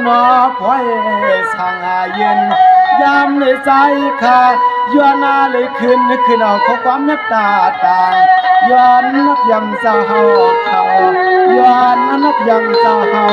หนอพอยสางอาเย็นยามในใจขาย้อนนาเลยขึ้นเอาข้อความเมตตาต่างย้อนนับยังเจ้าเขาย้อนนับยังเจ้าเขา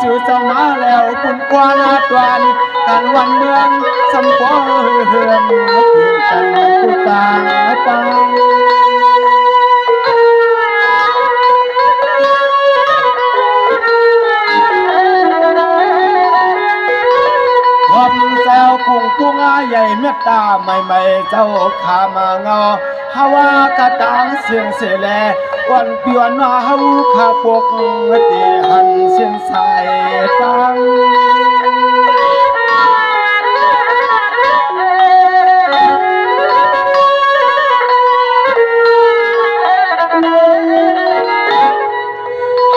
สู่จังมาแล้วคุณกว่านาตวานการวันเมืองสำปอเฮือนเพียงกันผู้ต่างความแซวกุ้งกุ้งใหญ่เมตตาใหม่ๆเจ้าขามาเงาฮาวากะตังเสียงเสแลวันเปียนมาเฮาขาปกเตีหันเสียงสายตัง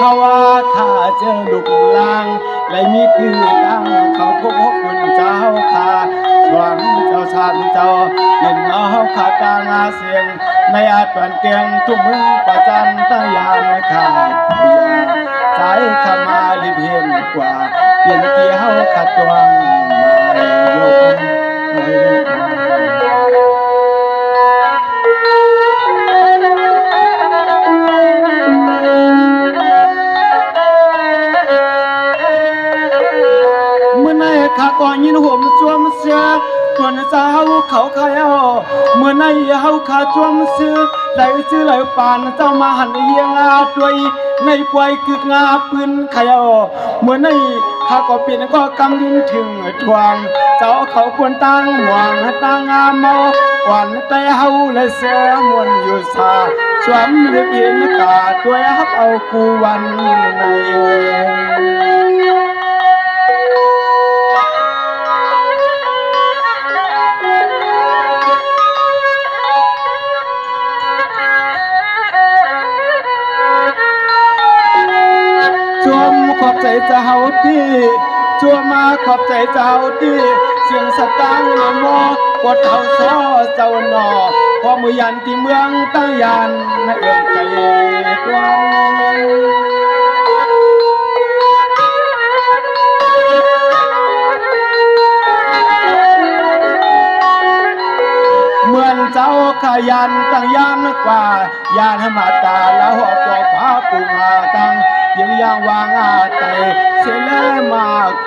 ฮาวาขาเจอลูกลางและมีคือตั้งเขาพบคนเจ้าขาสวงเจ้าชาติเจ้าเห็นเอาขาตางาเสียงในอาตวันเตียงทุ่มมึงประจันตยานขาคุยาสายขมาลิเพียนกว่าเปลี่ยนเกี่ยวขัดตวงมาโยกเมื่อในขาก่อนยินหัวมันจวมเสียตัวเจ้าเขาขายเอาเมื่อในเฮาขาจวมซื้อไหลซื้อไหลปานเจ้ามาหันเยียงอาด้วยในปวยกึกงาปืนขายเอาเมื่อในข้าก็เปลี่ยนก็กำดินถึงทวงเจ้าเขาควรตั้งหวังตั้งอาเมาหวันแต่เฮาเลยเสียมวนอยู่ซาสวมเรียบเห็นกาตัวฮับเอากูวันในขอบใจเจ้าที่จัวมาขอบใจเจ้าที่เสียงสตางค์นโมกดเท้าซ้อเจ้าหนอพอมือยันที่เมืองตั้งยันในเอื้อใจดวงเหมือนเจ้าขยันตั้งยันกว่ายานมาตาแล้วหัวปอกผ้าปูมาตั้งยังย่างวางอาไตเสลมาโค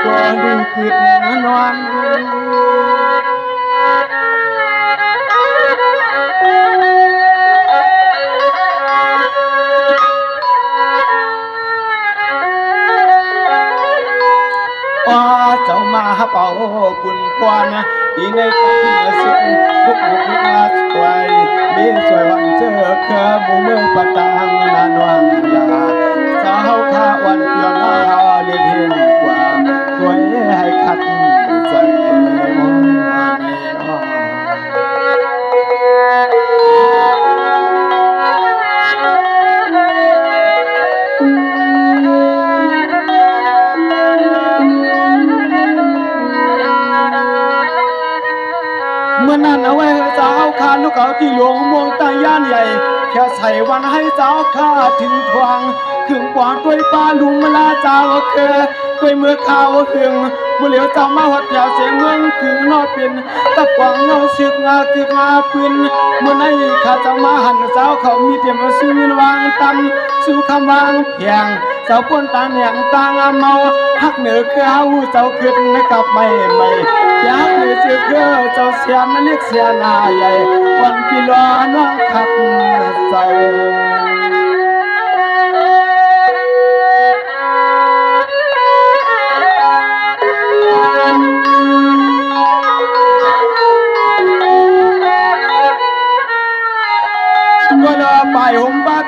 ตัวดูกึดนอนว่าเจ้ามาเป่ากุนกวนอีในตาสุดทุกข์มาสวยมีสวยวันเจอเคอมูเมื่อปะตังนานวังยาสาวข้าวันเปียนมาหาเลี้ยงเห็นกว่าด้วยให้ขัดใจมองเมื่อนั้นเอาไว้เจ้าข้าลูกเอาที่หลวงมวงตาย่านใหญ่แค่ใส่วันให้เจ้าข้าถึงทวงขึงกว่าด้วยป้าลุงมาลาเจ้าเคยด้วยเมื่อข้าวหึงบุเหลียวเจ้ามาหัดยาเสียเมืองถึงนอเป็นตะกวางเงาสึกงาคืองาปืนเมื่อไหนข้าเจ้ามาหันเจ้าเขามีเตรียมซื้อเงินวางตำสู้คำวางเพียงเจ้าปนตาเหนียงตางเมาหักเหนือคือเอาเจ้าขึ้นกับไม่อยากเหนือเสือคือเจ้าเสียนเล็กเสียนาใหญ่วันที่รอน้องขับใจ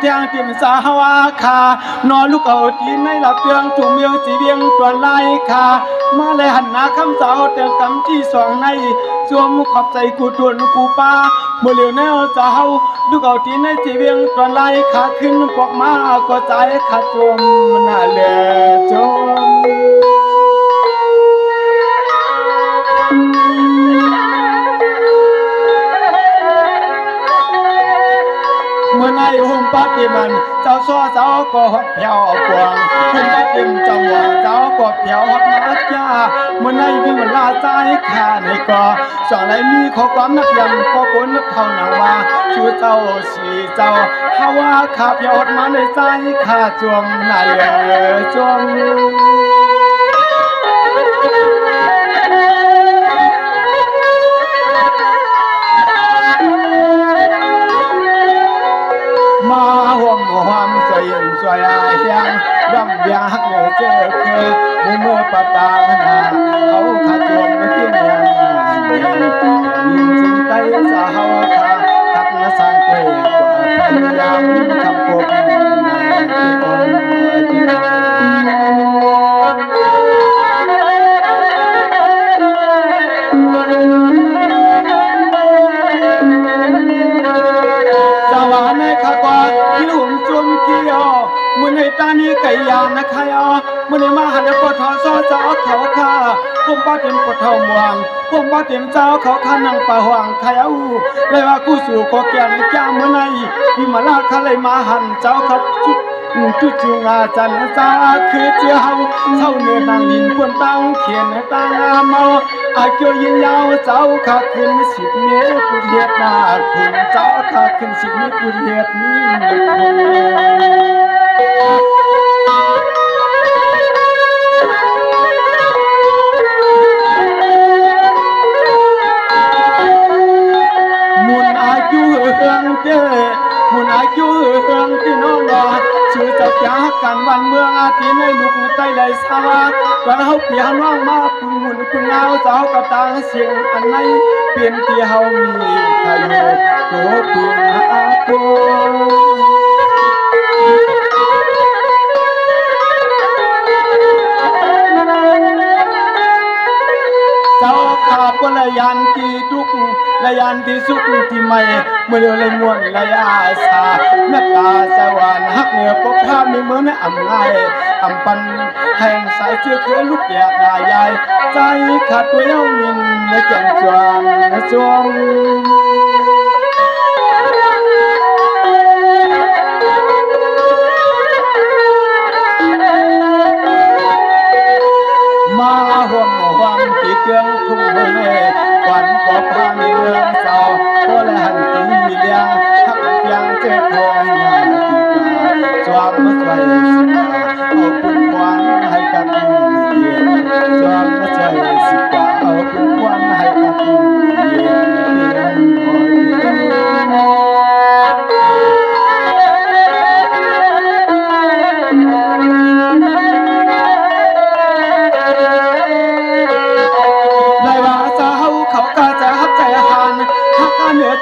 เทียงติมสาวาคานอนลูกเอาตีนในหลับเตียงจุ่มเมียงจีเวียงตัวไล่คามาเลยหันหน้าคำสาวเตียงกำที่สองในสวมขอบใจกูทวนกูป้าเมื่อเหลียวแนวสาวลูกเอาตีนในจีเวียงตัวไล่ขาขึ้นปอกมาก็ใจขาดจมน่าเลือจม ตีมันเจ้าซ้อเจ้าก็ฮอดเพียวกวางคุณได้ติมเจ้าหวงเจ้าก็เพียวฮอดมาจ้าเมื่อในวิ่งเวลาใจข้าในก่อสอนไรมีข้อความนักยำก็คนนักเท่านาว่าชูเจ้าสีเจ้าฮาว่าข้าเพียวฮอดมาในใจข้าจวมนายจวมมาห่มความสวยสวยอาเฮียงดำยากเหนือเจอเคยมือปะตางนาเขาขาดจวนไม่เพียงยังยิงจึงไต่สาวขาขัดนาสังเกตกว่าพยายามคำพบในที่มื่อในตานี้ไก่ยานนะใครมื่อในมาหันปวดท้อซ้อเจ้าเขาข้าผมป้าเต็มปวดท้องมวงผมป้าเต็มเจ้าเขาข้านั่งป่าห่วงใครเลยว่ากูสู่ก็แก่ในจ้าเมื่อในที่มาลาข้าเลยมาหันเจ้าครับจุดจูงาจันจ้าคือเจ้าเท่าเนื้อนางลินปวนตังเขียนตางาเมาอาเกี่ยวยิงยาวเจ้าข้าขึ้น10 เมตรปุเทียดนาคุณเจ้าข้าขึ้น10 เมตรปุเทียดมุนอายุเฮืองเจ้มุนอายุเฮืองที่น้องรอชื่อจะจ้ากันวันเมืองอาทิตย์ในลูกใต้ไหลสาวาตอนเขาเปียน้องมาปุ่นมุนปุ่นเงาเจ้ากับตาเสียงอันไหนเปลี่ยนที่เขามีใครอยู่ตัวปุ่นอาโกเจ้าข้าปนละยันตีทุกละยันตีสุขที่ไม่เมื่อเลยมวนละยาสาเมตตาสวรรค์ฮักเหนือปกข้ามีเมืองในอ่ำไงอ่ำปันแห่งสายเชื่อเคยลูกแยกนายใหญ่ใจขาดตัวเย้ายินในแก่นจวนจวงมาห่วงความตีเกลืองทุ่งเมืองควันปอบพามีเมืองเศร้าโคและหันตีเลี้ยงทักเพียงเจ้าคอยงานตีกาสวามมาใส่สิกาเอาปุ่นควันให้กันเย็นสวามมาใส่สิกาเอาปุ่นควันให้กันเย็น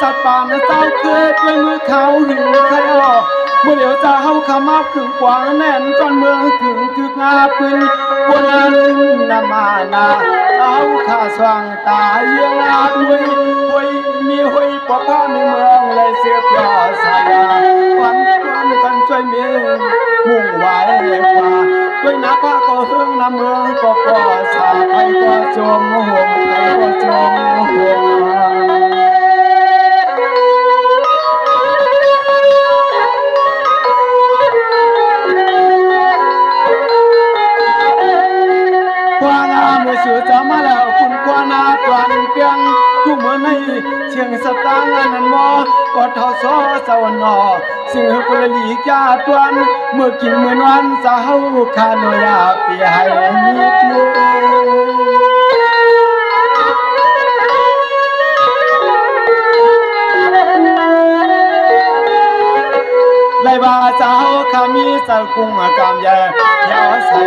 จัดปานเจ้าเกิดด้วยมือเขาหึงใครเมื่อเดี๋ยวจะเฮาขมาขึงกวางแน่นจนเมืองขึงถึกงาปืนคนนั้นนำมานาเอาข้าสว่างตาเยี่ยงอาด้วยหวยมีหวยปะพ้าในเมืองเลยเสียเปล่าสายาวันกันช่วยเมียมุ่งไว้กว่าด้วยน้าพระก็เฮืองน้ำเมืองก็สาไปก็จมห่วงไปก็จมห่วงชื่อจะมาแล้วคุณกว่านาตรันเปียงทุกเมื่อในเชียงสตางนันมอกอดเท่าซ้อสวรรค์สิ่งคนละลีกาตวนเมื่อกินเมื่อนวันสาวคาโนยาเปียให้มีเพียไลบาสาวขามีสกุงกามยายาใส่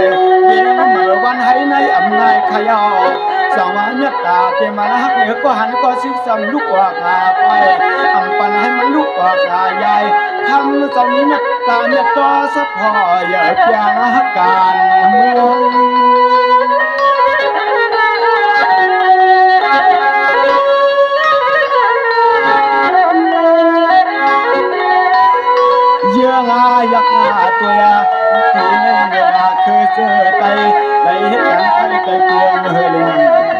เพียงเมื่อวันให้ในอำนาจขยอสองวันเมตตาเตมาหักเหนือก็หันก็ซิกซ้ำลูกว่ากาไปอำปันให้มันลูกว่ากาใหญ่คำสมเมตตาเมตตาสัพพออย่าเพียงการเมืองเยื่องายักหาตัวยาที่ในเวลาคือเจอไตไตเหตุการณ์ไตไตเปลืองเฮือลง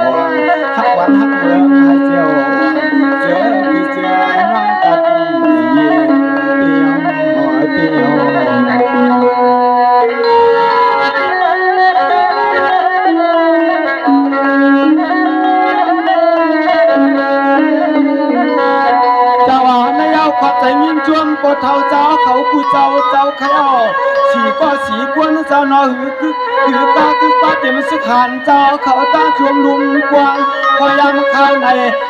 ห่วงทักวันทักเมืองให้เจียวเจอคือเจอน้องกัดเยี่ยมเตียงหัวเตี ก็เท่าเจ้าเขากูเจ้าใครเอาสีก็สีกวนเจ้านอหือกาคือป้าเต็มสุขานเจ้าเขาตั้งช่วงลุมกวางพอยามเข้าใน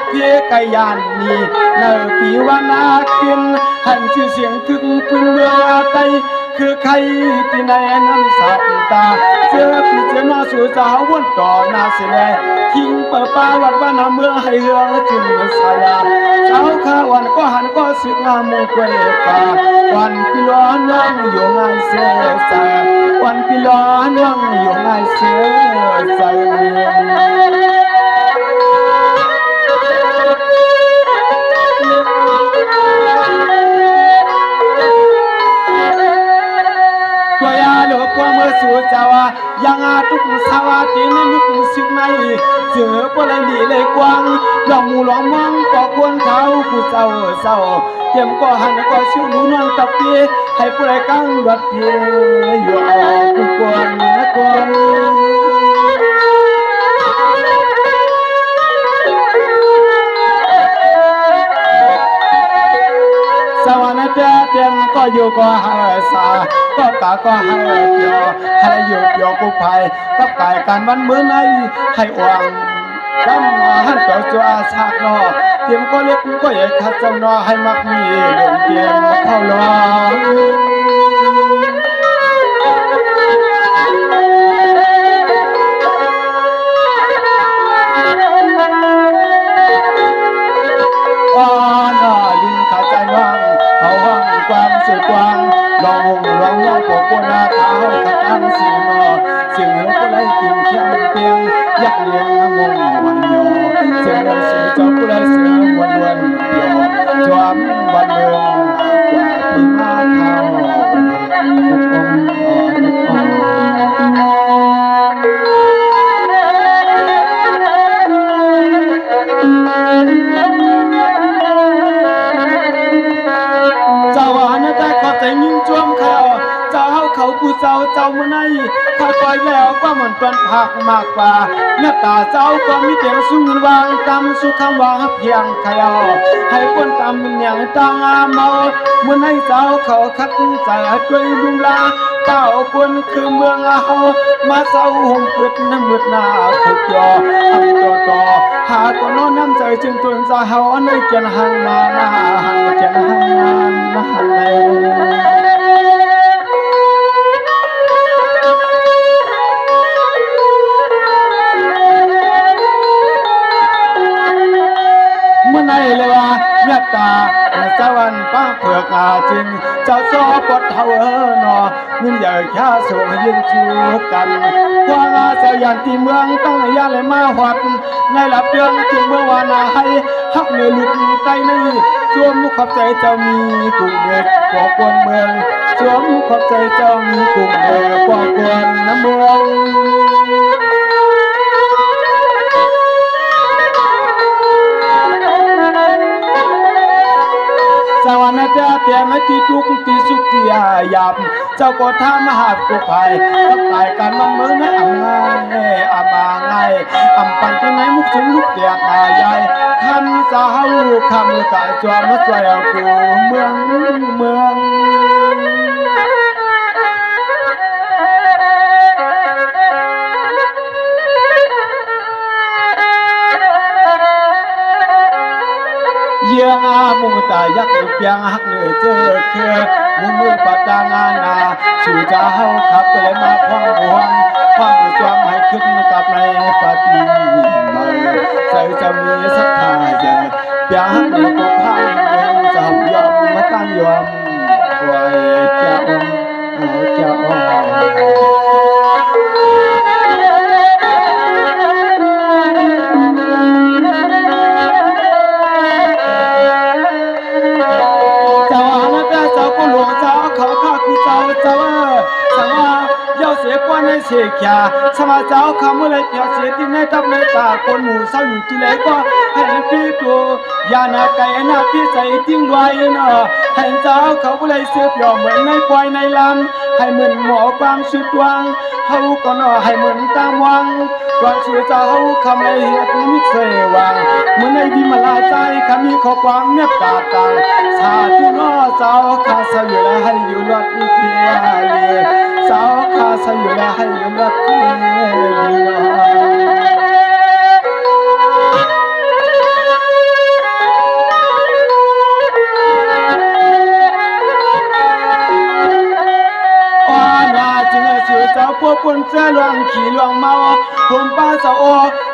เพียไก่ยานนี่เนอปีวานาขึ้นหันชื่อเสียงถึงปืนเมืองอาไตคือใครที่ในน้ำสับตาเสื้อปีเจ้าหน้าสู่สาววนต่อหน้าเสียทิ้งเปิดป้าวัดว่านาเมืองให้เฮืองจึงสายาเจ้าข้าวันก็หันก็สึกงามมุกเวกาวันพิล้อนน้องอยู่งานเสือใสวันพิล้อนน้องอยู่งานเสือใสตัวยาหลวงพ่อเมื่อสู่เจ้ายังอาตุกสาวตีนมุกสึกในเสือปลายดีเลยกวางลองมูลองมองก็ควรเขาผู้เจ้าเตรียมก็หันก็ชิวหนูนอนกับพี่ให้ผู้ใดกังรถพี่อยู่กูกวนนะกวนสวรรค์เตียมก็อยู่ก็หาสาก็กาก็หาเปียวให้อยู่เปียวกูภัยกับกายการวันมื้อในให้อวงจำหันต่อจัวชากนอเตรียมก็เล็กก็ใหญ่ขัดจำนอให้มักมีเรื่องเตรียมเข้าล้อความสุขกว้างลองวงลองย่อปกปนาเท้าขัดอันสิ่งนอสิ่งเหลือก็ไล่กินเที่ยงเตียงยักเลี้ยงวงวันโยเสียงเสียจบก็ไล่เสือวันเดียวจวมวันเมืองกว่าปีมาเขาผู้เจ้าเมื่อไหร่ข้าคอยแล้วก็เหมือนเป็นผักมากกว่าหน้าตาเจ้าก็มีเตียงสูงวางตำสุขวางเพียงขยอให้คนตำอย่างตังอาเมาเมื่อไหร่เจ้าเขาคัดใจด้วยดุมลาเต้าคนคือเมืองเฮามาเศร้าห่มเกิดน้ำมืดหน้าขุดยอทำต่อหาก็นอนน้ำใจจึงตนจะเฮาในเกียนหันมาหน้าหันเกียนหันงานมาหันในในเลยว่าเมตตาสวรรค์ป้าเผือกาจินเจ้าซอปดเท่าหนอมินใหญ่แค่ส่งยืนชูกันควางอาเสียยันที่เมืองตั้งยาเลยมาหวัดในหลับเดือนถึงเมื่อวานาให้ฮักเนื้อลุกใต้นี่จวมมุขขอบใจเจ้ามีกุ้งเด็กกว่ากวนเมืองจวมขอบใจเจ้ามีกุ้งเด็กกว่ากวนน้ำเมืองสวรรค์เจ้าเตียไม่ที่ทุกที่สุขที่ยามเจ้าก็ท่ามหากุภัยกับตายกันมันเมื่อนะอ่ำง่ายอ่ำบางง่ายอ่ำปันที่ไหนมุกถึงลูกเตียกใหญ่คำสาวคำกะจวมมาสวยกูเมืองเยี่ยงอามุงตายักษ์เปียงหักเหนือเจอคือมือปัดดางานาสู่เจ้าขับก็เลยมาพ้องห่วงความจวมให้ขึ้นกับในปฏิมาใส่จะมีสักทาเจอเปียงหักเหนือก็พายเมืองจะยอมมาตั้งยอมไว้เจ้าเสียขยาสมาเจ้าคำเมื่อไรเกี่ยวเสียที่ในทับในตาคนหมู่เศร้าอยู่ที่ไหนก็ให้พี่ตัวยานาไก่หน้าพี่ใจทิ้งไว้เนาะให้เจ้าเขาเมื่อไรเสียเปล่าเหมือนในควายในลำ ให้เหมือนหมอความสุดวางเฮาก็นอให้เหมือนตามวังกว่าชื่อเจ้าคำในเหตุมิเสวังเหมือนในวิมลาใจคำมีข้อความเมตตาต่างสาธุนอเจ้าข้าสอยู่และให้อยู่รอดเพียรเจ้าข้าสอยู่และให้อยู่รอดเพียพวกคนเจ้าหลวงขี่หลวงเมาผมป้าเจ้าโอ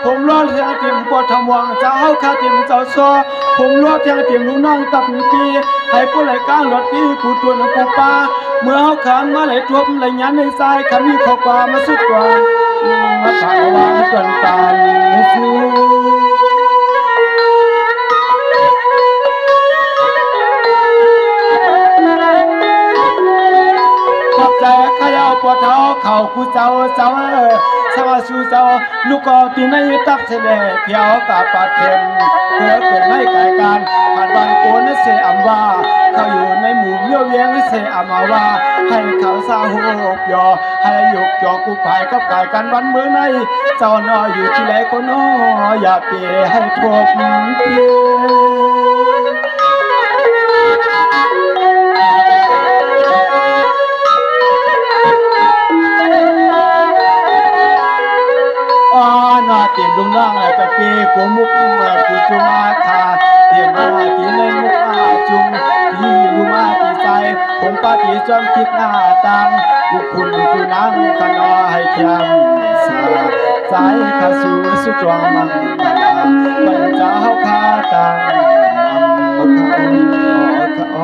ผมรอดเทียงติ่มปวดทำวังเจ้าข้าติ่มเจ้าซอผมรอดเทียงติ่มลูกน้องตับปีให้ผู้ไหลก้างรถที่กูตัวน้ำปูป้าเมื่อเขาขานมาไหลทวมไหลยันในทรายขามีข้อความมาสุดกว่ามาผ่านวางจนตายสู้ใจข้าเอาปวดเท้าเข่ากูเจ้าสวัสดีเจ้าลูกก็ตีในตักเสลเพียวกับปาเทมเพื่อเกิดไม่ไกลกันผ่านวันโกนเสอำว่าเขาอยู่ในหมู่เมี่ยวเวียงเสอำมาว่าให้เขาซาหูบยอให้ยกยอกูภายกับกายกันวันเมื่อในเจ้านออยู่ที่ไหนก็นออย่าเปียให้ทบเพียเตรียมดวงน้องตะเกียกูมุกกูจุมาคาเตรียมมาที่ในมุกอาจุงที่ลูมาที่ใจผมปาที่จอมคิดหน้าตังกูคุณกูนั่งกันนอให้เทียมสาใจข้าสู่สุดจวงมังบรรเจ้าข้าตังนำมาข้า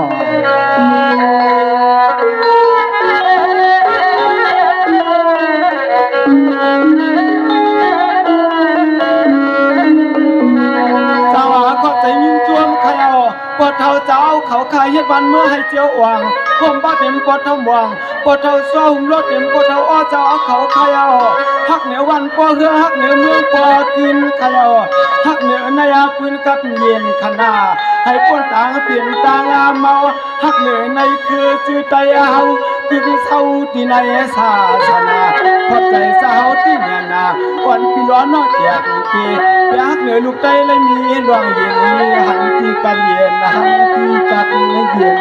ปวดเท้าเจ้าเขาขายเฮ็ดวันเมื่อให้เจียวอ่วงผมบ้าเต็มปวดเท้าหวังปวดเท้าซ้อหุ่มรถเต็มปวดเท้าอ้อเจ้าเขาขายเอาฮักเหนือวันปอเฮือฮักเหนือเมืองปอกินขายเอาฮักเหนือนายาปืนกับเย็นขนาให้ปนต่างเปลี่ยนต่างเมาฮักเหนือในคือจือใจเอาตึงเศร้าที่ในศาสนาพอใจเศร้าที่เนี่ยนาอ่อนปีร้อนนอกจากปีอยากเหนือลูกใจเลยมีดวงเย็นหันที่กันเย็นหันที่กันเย็น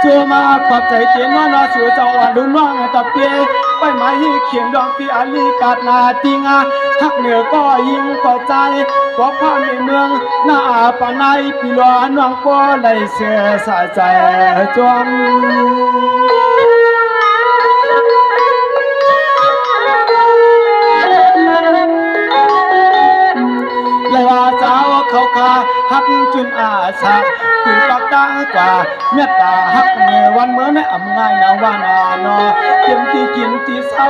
จัวมาขอบใจเจนว่านอสู่เจ้าอ่อนดุน้องตะเปียไปหมายเขียนดองที่อาลีกาดนาติงาฮักเหนือก็ยิงก็ใจก็พ่อในเมืองหน้าปานายปีหลวน้องป้อไหลเสือสายใจจวงเลยว่าเจ้าเขาคาฮักจุนอาสาคุยปากดังกว่าเมตตาฮักเงวันเมื่อในอ่ำง่ายนาวานานอเต็มที่กินที่เศร้า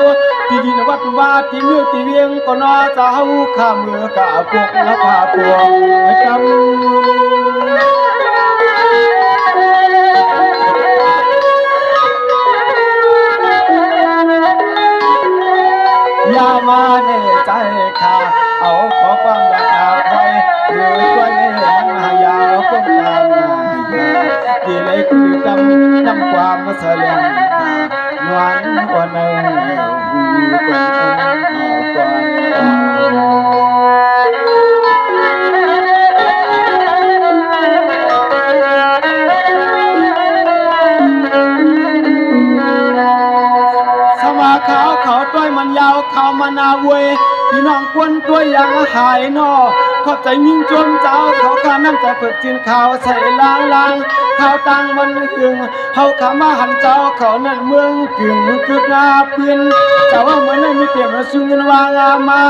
ที่ดินวัดว่าที่เมืองที่เวียงก็นอเจ้าข้าเมือกะพวกละพาพวงจำอย่ามาในใจข้าเอาขอความรักไว้หรือตัวนี้มันหายาวก้มตามที่เล็กคือดำน้ำความมาเสลียงนวลกว่าในหูกว่าสมาขาวเขาต้อยมันยาวเขามานาเวพี่น้องควนตัวอย่างหายนอขอบใจยิ่งจนเจ้าเขาข้านั่งแต่ฝึกจินข่าวใส่ล้างข่าวตังมันกึ่งเขาขามาหันเจ้าเขานั่นเมืองกึ่งกึกงาเพียนเจ้าว่าเหมือนไม่เตรียมสุ่งเงินวางมา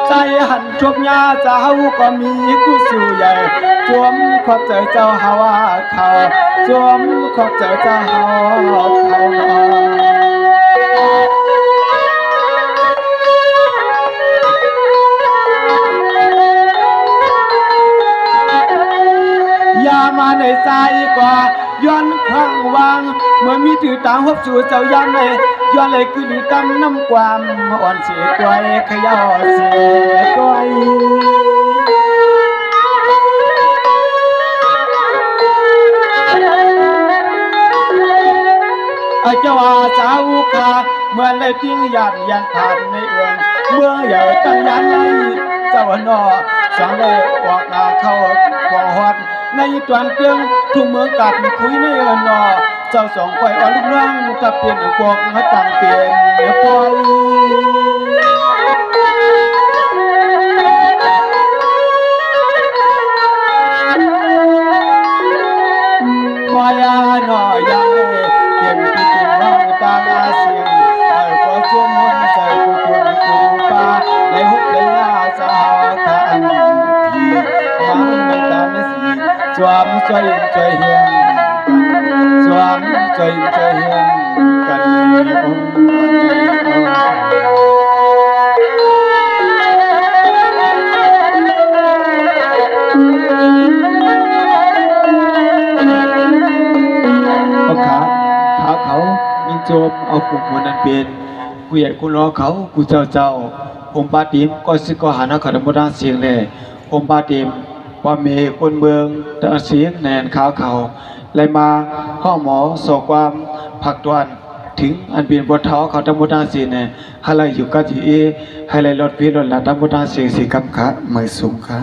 ใจหันชกยาเจ้าก็มีกุสู่ใหญ่จวมขอบใจเจ้าฮาวาเขาจวมขอบใจเจ้าฮาวาเขามาในใจกว่าย้อนครั้งวางเมื่อมีถือต่างหบสู่เจ้ายามใน ย้อนเลยคือหลีตำน้ำความอ่อนเสียก้อยขย่อเสียก้อยเจ้าว่าสาวขาเมื่อเลยทิ้งยันผ่านในเอืองเมื่อใหญ่ตั้งยันในเจ้าหนอสังเลยออกเข้าบ่อหอดในตวนเตียงทุ่มเมืองกัดคุยในเอือนอเจ้าสองก้อยอ่อนลูกน้องจะเปลี่ยนพวกให้ต่างเปลี่ยนปล่อยพอยาหน่อยยังเก็บที่กินน้องตาอาเสียงไอ้ก็ชุ่มมันใส่กุตุนกูปาในหุบในยาสาวทานทีมันไม่ตามสีสวมใจใจเฮียงสวมใจใจเฮียงกันองเขายิงโจมเอากลุ่มมันนั้นเป็นกูใหญ่กูรอเขากูเจ้าองค์ปาติมก็สิก็หานักขันบดาเสียงเลยองค์ปาติมว่าเมคนเมืองตะเสียงแนนขาวเขาเลยมาห้องหมอสอกความผักตวนถึงอันเป็นบทเท้าเขาตะบดาเสียงเนี่ยให้เลยอยู่กับที่ให้เลยลดพิษลดละตะบดาเสียงสีกำขะไม่สูงค่ะ